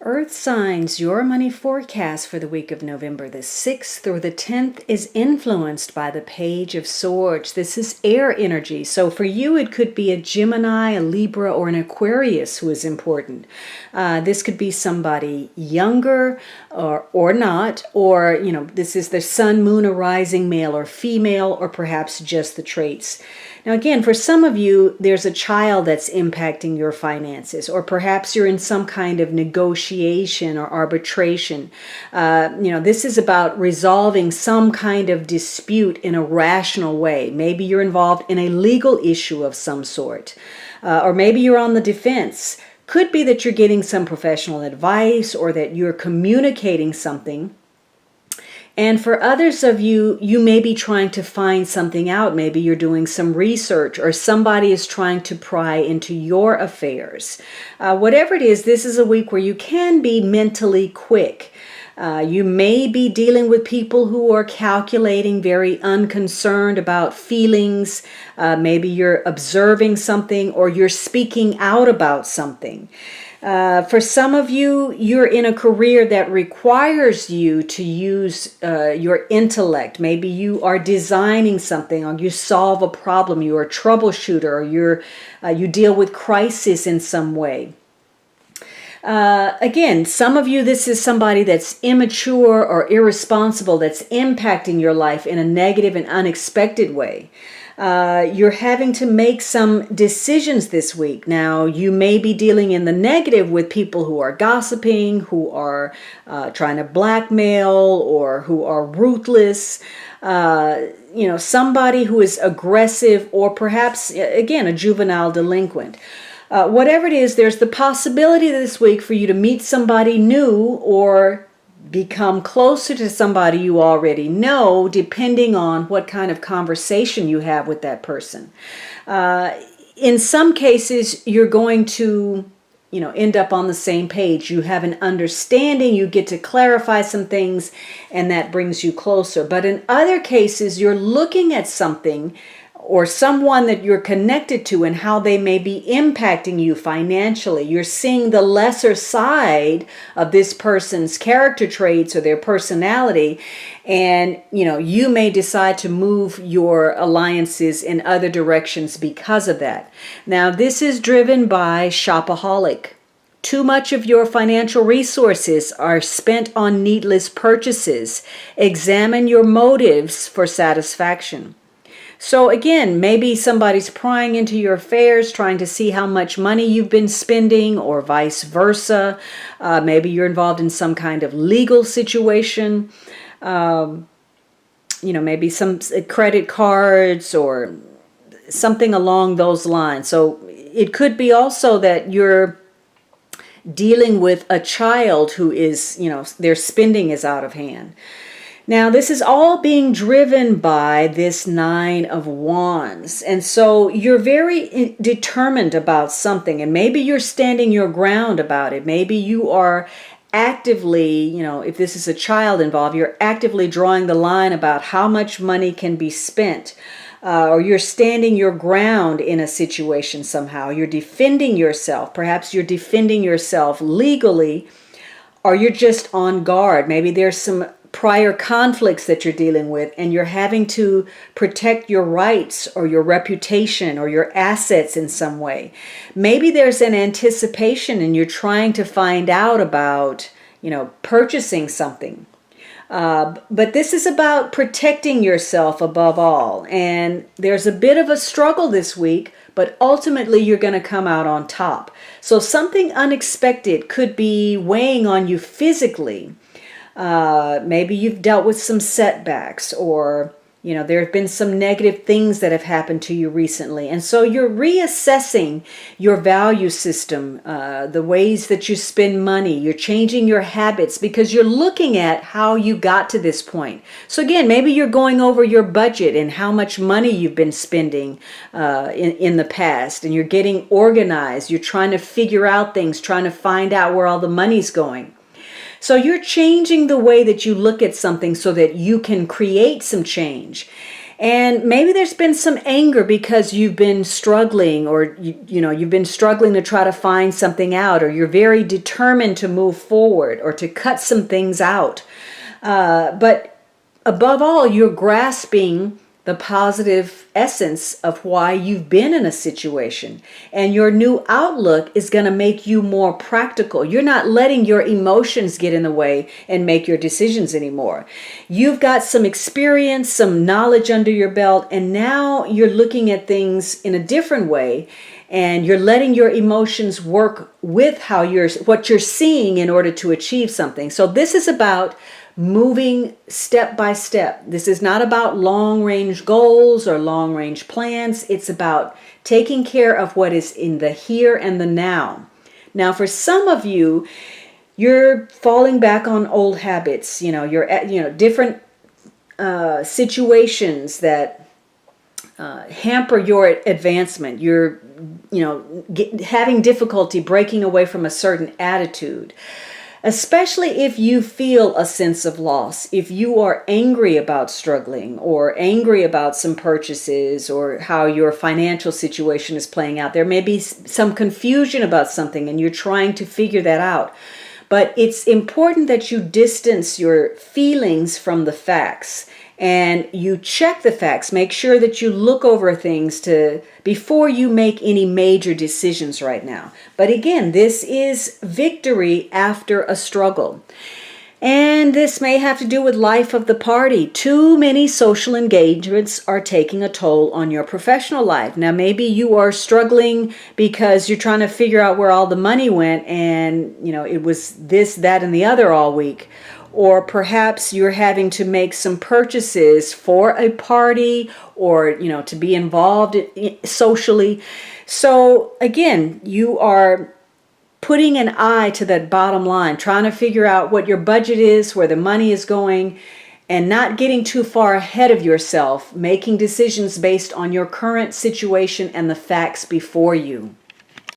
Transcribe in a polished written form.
Earth signs, your money forecast for the week of November the 6th through the 10th is influenced by the Page of Swords. This is air energy. So for you, it could be a Gemini, a Libra, or an Aquarius who is important. This could be somebody younger or not, or, this is the sun, moon, or rising, male or female, or perhaps just the traits. Now, again, for some of you, there's a child that's impacting your finances, or perhaps you're in some kind of negotiation or arbitration. This is about resolving some kind of dispute in a rational way. Maybe you're involved in a legal issue of some sort, or maybe you're on the defense. Could be that you're getting some professional advice or that you're communicating something. And for others of you, you may be trying to find something out. Maybe you're doing some research or somebody is trying to pry into your affairs. Whatever it is, this is a week where you can be mentally quick. You may be dealing with people who are calculating, very unconcerned about feelings. Maybe you're observing something or you're speaking out about something. For some of you, you're in a career that requires you to use your intellect. Maybe you are designing something, or you solve a problem. You're a troubleshooter, or you deal with crisis in some way. Again, some of you, this is somebody that's immature or irresponsible that's impacting your life in a negative and unexpected way. You're having to make some decisions this week. Now, you may be dealing in the negative with people who are gossiping, who are trying to blackmail, or who are ruthless. Somebody who is aggressive, or perhaps, again, a juvenile delinquent. Whatever it is, there's the possibility this week for you to meet somebody new or become closer to somebody you already know, depending on what kind of conversation you have with that person. In some cases, you're going to, end up on the same page. You have an understanding, you get to clarify some things, and that brings you closer. But in other cases, you're looking at something or someone that you're connected to and how they may be impacting you financially. You're seeing the lesser side of this person's character traits or their personality, and you may decide to move your alliances in other directions because of that. Now, this is driven by shopaholic. Too much of your financial resources are spent on needless purchases. Examine your motives for satisfaction. So again, maybe somebody's prying into your affairs, trying to see how much money you've been spending, or vice versa. Maybe you're involved in some kind of legal situation. Maybe some credit cards or something along those lines. So it could be also that you're dealing with a child who is, their spending is out of hand. Now, this is all being driven by this Nine of Wands. And so you're very determined about something, and maybe you're standing your ground about it. Maybe you are actively, if this is a child involved, you're actively drawing the line about how much money can be spent. Or you're standing your ground in a situation somehow. You're defending yourself. Perhaps you're defending yourself legally, or you're just on guard. Maybe there's some prior conflicts that you're dealing with, and you're having to protect your rights or your reputation or your assets in some way. Maybe there's an anticipation and you're trying to find out about, purchasing something. But this is about protecting yourself above all. And there's a bit of a struggle this week, but ultimately you're going to come out on top. So something unexpected could be weighing on you physically. Maybe you've dealt with some setbacks, or there have been some negative things that have happened to you recently. And so you're reassessing your value system, the ways that you spend money. You're changing your habits because you're looking at how you got to this point. So again, maybe you're going over your budget and how much money you've been spending in the past, and you're getting organized. You're trying to figure out things, trying to find out where all the money's going. So you're changing the way that you look at something so that you can create some change. And maybe there's been some anger because you've been struggling, or you've been struggling to try to find something out, or you're very determined to move forward or to cut some things out. But above all, you're grasping the positive essence of why you've been in a situation. And your new outlook is going to make you more practical. You're not letting your emotions get in the way and make your decisions anymore. You've got some experience, some knowledge under your belt, and now you're looking at things in a different way. And you're letting your emotions work with what you're seeing in order to achieve something. So this is about moving step by step. This is not about long-range goals or long-range plans. It's about taking care of what is in the here and the now. Now, for some of you, you're falling back on old habits. You're at different situations that hamper your advancement. You're having difficulty breaking away from a certain attitude. Especially if you feel a sense of loss, if you are angry about struggling or angry about some purchases or how your financial situation is playing out. There may be some confusion about something and you're trying to figure that out. But it's important that you distance your feelings from the facts and you check the facts. Make sure that you look over things before you make any major decisions right now. But again, this is victory after a struggle. And this may have to do with life of the party. Too many social engagements are taking a toll on your professional life. Now, maybe you are struggling because you're trying to figure out where all the money went and, it was this, that, and the other all week. Or perhaps you're having to make some purchases for a party or, to be involved socially. So again, you are putting an eye to that bottom line, trying to figure out what your budget is, where the money is going, and not getting too far ahead of yourself, making decisions based on your current situation and the facts before you.